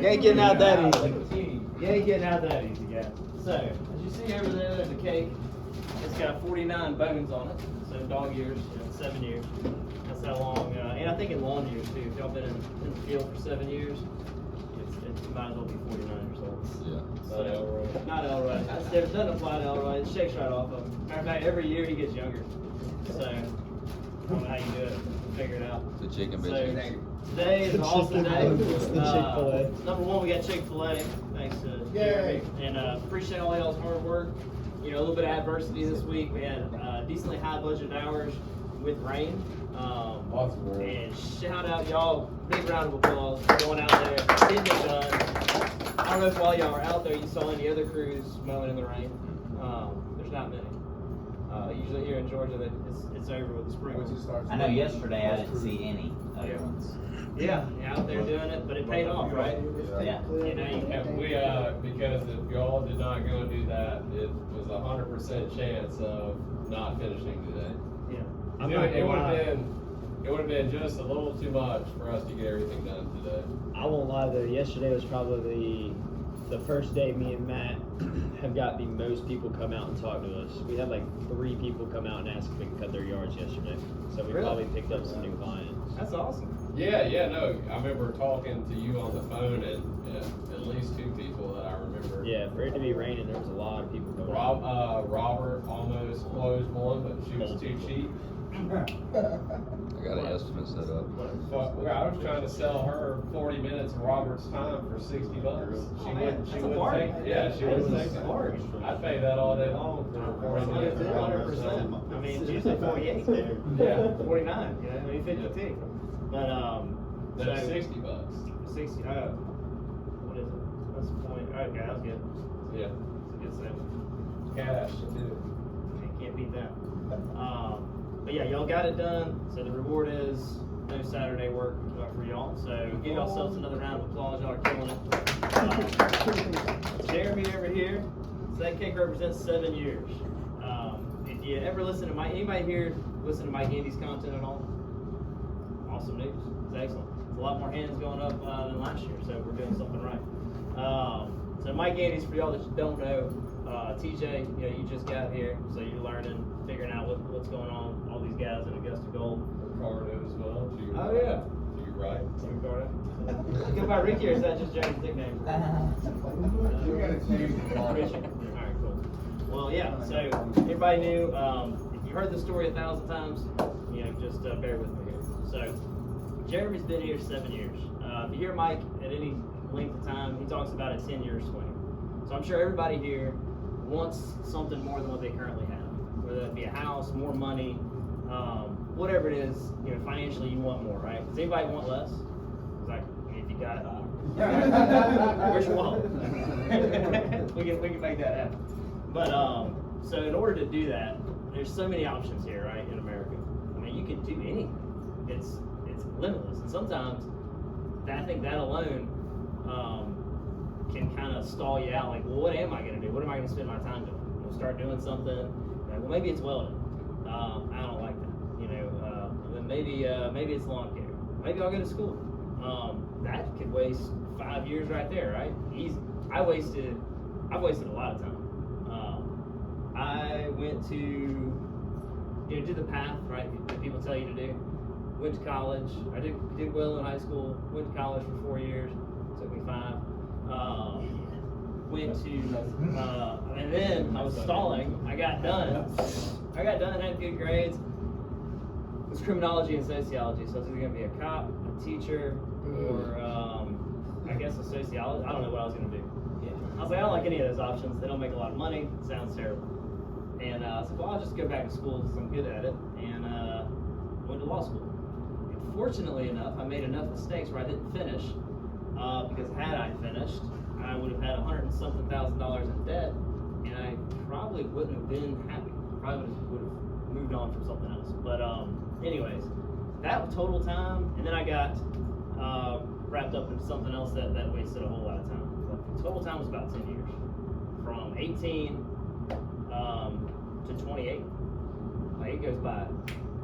You ain't getting out that easy. You ain't getting out that easy, guys. So, as you see over there, there's a cake. It's got 49 bones on it. So dog years, 7 years. That's how long, and I think in lawn years too. If y'all been in the field for 7 years, it might as well be 49 years old. Yeah. So, not Elroy. It doesn't apply to Elroy. It shakes right off of him. Matter of fact, every year he gets younger. So, I don't know how you do it. Figure it out. The chicken So, business. today is an awesome day. Chick-fil-A. Number one, we got Chick-fil-A. Thanks to Jeremy. And appreciate all y'all's hard work. You know, a little bit of adversity this week. We had decently high budget hours with rain. Lots of rain. And shout out y'all, big round of applause for going out there, getting it done. I don't know if while y'all were out there you saw any other crews mowing in the rain. There's not many. Usually here in Georgia it's over with the spring. I know yesterday I didn't see any other ones. Yeah, out there doing it, but it paid off, right? Yeah. You know, you And we, because if y'all did not go and do that, it was 100% chance of not finishing today. yeah. It would have been just a little too much for us to get everything done today. I won't lie though, yesterday was probably the first day me and Matt have got the most people come out and talk to us. We had like 3 people come out and ask if we could cut their yards yesterday. So we Really? probably picked up some new clients. That's awesome. Yeah, no, I remember talking to you on the phone and at least 2 people that I remember. Yeah, for it to be raining, there was a lot of people coming out. Robert almost closed one, but she was too cheap. I got an estimate set up. But I was trying to sell her 40 minutes of Robert's time for $60. Oh, man, She that's a wouldn't bargain. take. Yeah, she wouldn't take That's a bargain. I'd pay that all day long for 40 minutes of Robert's 100%. time. I mean, it's usually 48 there. Yeah. 49, you know, maybe 52. But, That's so- $60. 60, what is it? That's the point. Okay, that was good. Yeah. That's a good sale. Cash too. Can't beat that. But yeah, y'all got it done. So the reward is no Saturday work for y'all. So give yourselves another round of applause. Y'all are killing it. Jeremy over here. So that cake represents 7 years. If you ever listen to anybody here listen to Mike Andy's content at all? Awesome news. It's excellent. It's a lot more hands going up than last year, so we're doing something right. So Mike Andy's, for y'all that don't know, TJ, you know, you just got here, so you're learning, figuring out what's going on. All these guys in Augusta Gold. Ricardo as well. To your Oh, right. yeah. To your right. Ricardo. You go by Ricky, or is that just Jeremy's nickname? You gotta change the Richard. All right, cool. Well, yeah. So everybody knew. If you heard the story 1,000 times, you know, just bear with me here. So Jeremy's been here 7 years. If you hear Mike at any length of time, he talks about a 10-year swing. So I'm sure everybody here wants something more than what they currently have, whether that be a house, more money, whatever it is. You know, financially you want more, right? Does anybody want less? Like, if you got, where's your wallet? we can make that happen. But so in order to do that, there's so many options here, right, in America. I mean, you can do anything. It's limitless, and sometimes I think that alone can kind of stall you out. Like, well, what am I going to do? What am I going to spend my time doing? We'll start doing something. Like, well, maybe it's welding. I don't like that. You know, then maybe it's lawn care. Maybe I'll go to school. That could waste 5 years right there, right? Easy. I've wasted a lot of time. I went to, you know, do the path, right, that people tell you to do. Went to college. I did well in high school. Went to college for 4 years. Took me 5. Went to, and then I was stalling. I got done, had good grades. It was criminology and sociology, so I was either gonna be a cop, a teacher, or I guess a sociologist. I don't know what I was gonna do. I was like, I don't like any of those options. They don't make a lot of money. It sounds terrible. And I said, well, I'll just go back to school because I'm good at it, and went to law school. And fortunately enough, I made enough mistakes where I didn't finish, because had I finished, I would have had $100-something thousand in debt, and I probably wouldn't have been happy. Probably would have moved on from something else. But anyways, that total time, and then I got wrapped up into something else that wasted a whole lot of time. But the total time was about 10 years, from 18 to 28. Like, it goes by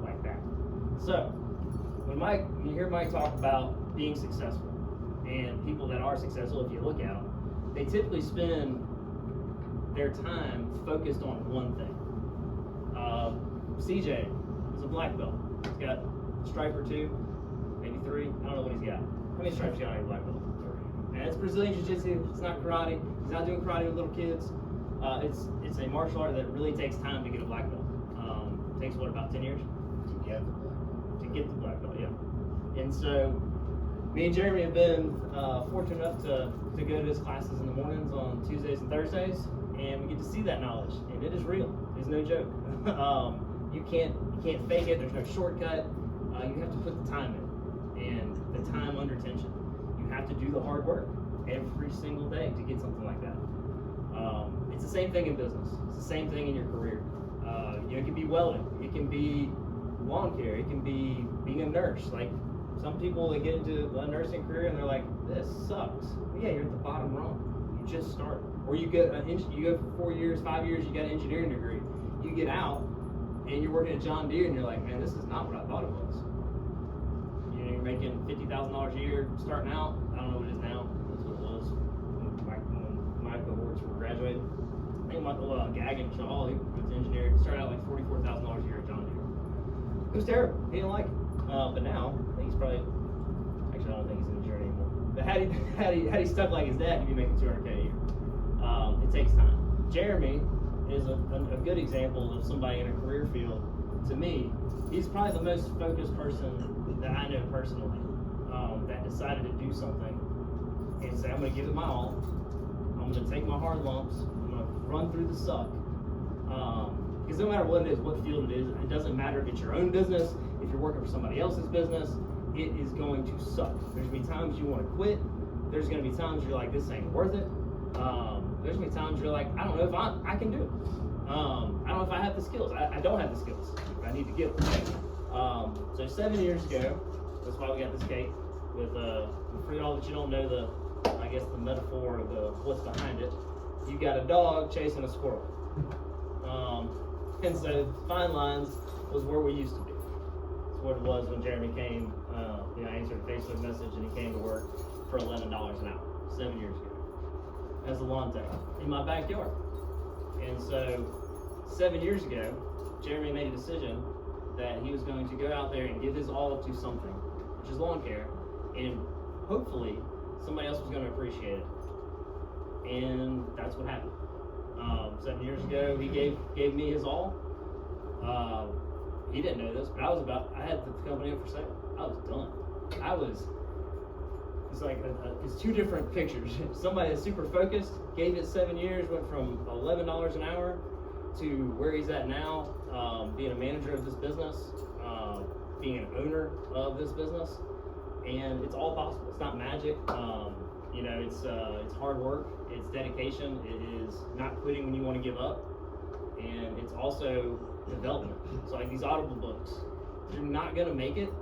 like that. So when you hear Mike talk about being successful, And people that are successful, if you look at them, they typically spend their time focused on one thing. CJ is a black belt. He's got a stripe or two, maybe 3. I don't know what he's got. How many stripes you got on your black belt? And it's Brazilian Jiu-Jitsu. It's not karate. He's not doing karate with little kids. It's a martial art that really takes time to get a black belt. It takes what, about 10 years? To get the black belt, yeah. And so me and Jeremy have been fortunate enough to go to his classes in the mornings on Tuesdays and Thursdays, and we get to see that knowledge, and it is real. It's no joke. You can't fake it. There's no shortcut. You have to put the time in, and the time under tension. You have to do the hard work every single day to get something like that. It's the same thing in business. It's the same thing in your career. It can be welding. It can be lawn care. It can be being a nurse. Like some people, they get into a nursing career and they're like, "This sucks." Well, yeah, you're at the bottom rung. You just start, or you go for 4 years, 5 years. You got an engineering degree. You get out and you're working at John Deere and you're like, "Man, this is not what I thought it was." You're making $50,000 a year starting out. I don't know what it is now. That's what it was when my cohorts were graduating. I think Michael Gagg and Shaw, he was an engineer, started out like $44,000 a year at John Deere. It was terrible. He didn't like it. But now, I think he's probably, actually I don't think he's an engineer anymore. But had he stuck like his dad, he'd be making $200K a year. It takes time. Jeremy is a good example of somebody in a career field. To me, he's probably the most focused person that I know personally, that decided to do something and say, I'm going to give it my all. I'm going to take my hard lumps. I'm going to run through the suck. Because no matter what it is, what field it is, it doesn't matter if it's your own business, if you're working for somebody else's business, it is going to suck. There's going to be times you want to quit. There's going to be times you're like, this ain't worth it. There's going to be times you're like, I don't know if I can do it. I don't know if I have the skills. I don't have the skills. I need to get them. So 7 years ago, that's why we got this cake. For y'all that you don't know the metaphor of what's behind it, you got a dog chasing a squirrel. And so Fine Lines was where we used to be. It's what it was when Jeremy came. I answered a Facebook message and he came to work for $11 an hour 7 years ago as a lawn tech in my backyard. And so 7 years ago, Jeremy made a decision that he was going to go out there and give his all to something, which is lawn care, and hopefully somebody else was going to appreciate it. And that's what happened. 7 years ago, he gave me his all. He didn't know this, but I had the company up for sale. I was done. It's like it's two different pictures. Somebody that's super focused, gave it 7 years, went from $11 an hour to where he's at now, being a manager of this business, being an owner of this business, and it's all possible. It's not magic. It's hard work. It's dedication. It is not quitting when you want to give up, and it's also development. So like these Audible books, you're not gonna make it.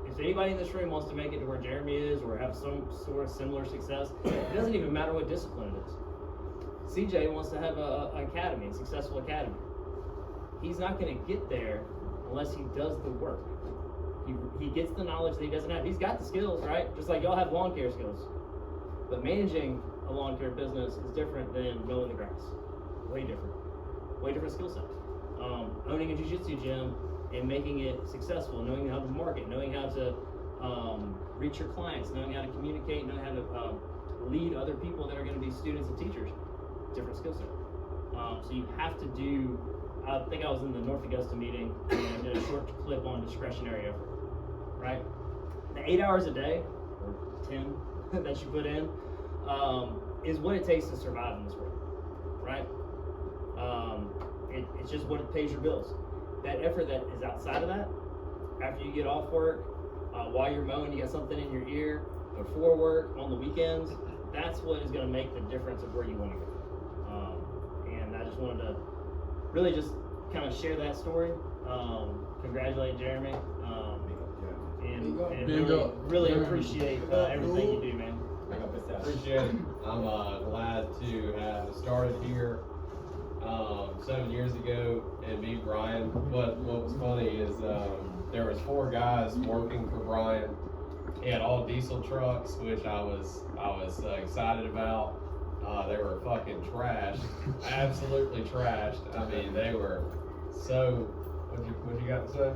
If anybody in this room wants to make it to where Jeremy is or have some sort of similar success, it doesn't even matter what discipline it is. CJ wants to have an academy, a successful academy. He's not going to get there unless he does the work. He gets the knowledge that he doesn't have. He's got the skills, right? Just like y'all have lawn care skills. But managing a lawn care business is different than mowing the grass. Way different. Way different skill sets. Owning a jiu-jitsu gym and making it successful, knowing how to market, knowing how to reach your clients, knowing how to communicate, knowing how to lead other people that are going to be students and teachers. Different skill set. So you have to do, I think I was in the North Augusta meeting and I did a short clip on discretionary effort, right? The 8 hours a day, or 10 that you put in, is what it takes to survive in this world, right? It's just what it pays your bills. That effort that is outside of that, after you get off work, while you're mowing, you got something in your ear, before work, on the weekends, that's what is going to make the difference of where you want to go. And I just wanted to really just kind of share that story, congratulate Jeremy, and really appreciate everything you do, man. Appreciate it. I'm glad to have started here 7 years ago and meet Brian. What was funny is there was 4 guys working for Brian He had all diesel trucks, which I was excited about. They were fucking trashed, absolutely trashed. I mean, they were so. What you got to say?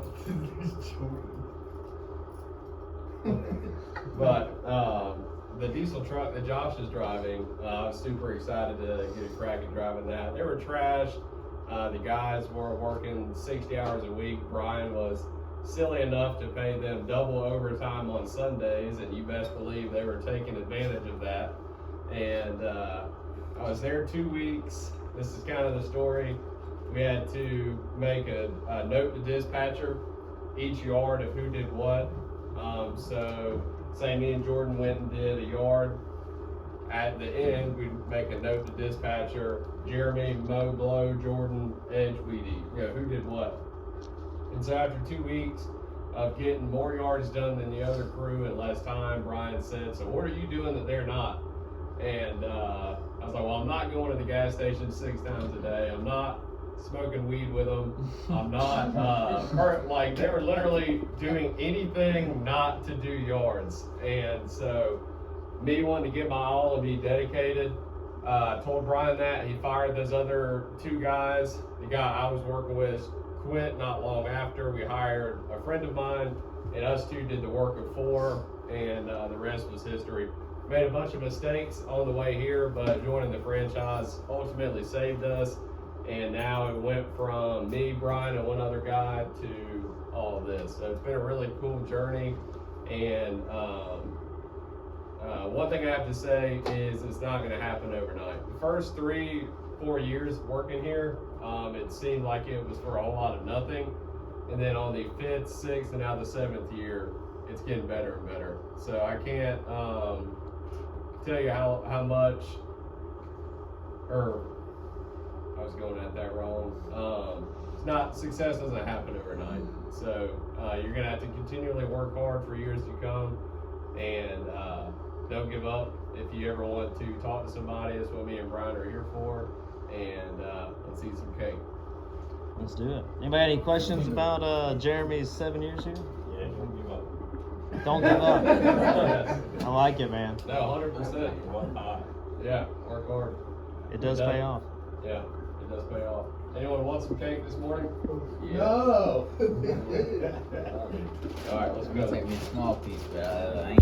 But the diesel truck that Josh is driving, I was super excited to get a crack at driving that. They were trashed. The guys were working 60 hours a week. Brian was silly enough to pay them double overtime on Sundays, and you best believe they were taking advantage of that. And I was there 2 weeks. This is kind of the story. We had to make a note to dispatcher each yard of who did what. So say me and Jordan went and did a yard. At the end, we'd make a note to dispatcher, Jeremy, mow, blow, Jordan, edge, weed eat. You know, who did what. And so after 2 weeks of getting more yards done than the other crew in less time, Brian said, so what are you doing that they're not? And I was like, well, I'm not going to the gas station 6 times a day. I'm not smoking weed with them. I'm not, like, they were literally doing anything not to do yards. And so me wanting to give my all and be dedicated, told Brian that. He fired those other 2 guys. The guy I was working with quit not long after. We hired a friend of mine, and us 2 did the work of 4, and the rest was history. Made a bunch of mistakes on the way here, but joining the franchise ultimately saved us. And now it went from me, Brian, and one other guy to all of this. So it's been a really cool journey. And one thing I have to say is it's not going to happen overnight. The first 3-4 years working here, it seemed like it was for a whole lot of nothing. And then on the 5th, 6th, and now the 7th year, it's getting better and better. So I can't tell you how much, or I was going at that wrong. It's not, success doesn't happen overnight. So you're gonna have to continually work hard for years to come, and don't give up. If you ever want to talk to somebody, that's what me and Brian are here for. And let's eat some cake. Let's do it. Anybody have any questions about Jeremy's 7 years here? Yeah, don't give up. Don't give up. I like it, man. No, 100%. Yeah, work hard. It does pay off. Yeah, it does pay off. Anyone want some cake this morning? No. All right, let's I'm go. gonna take me a small piece, but I ain't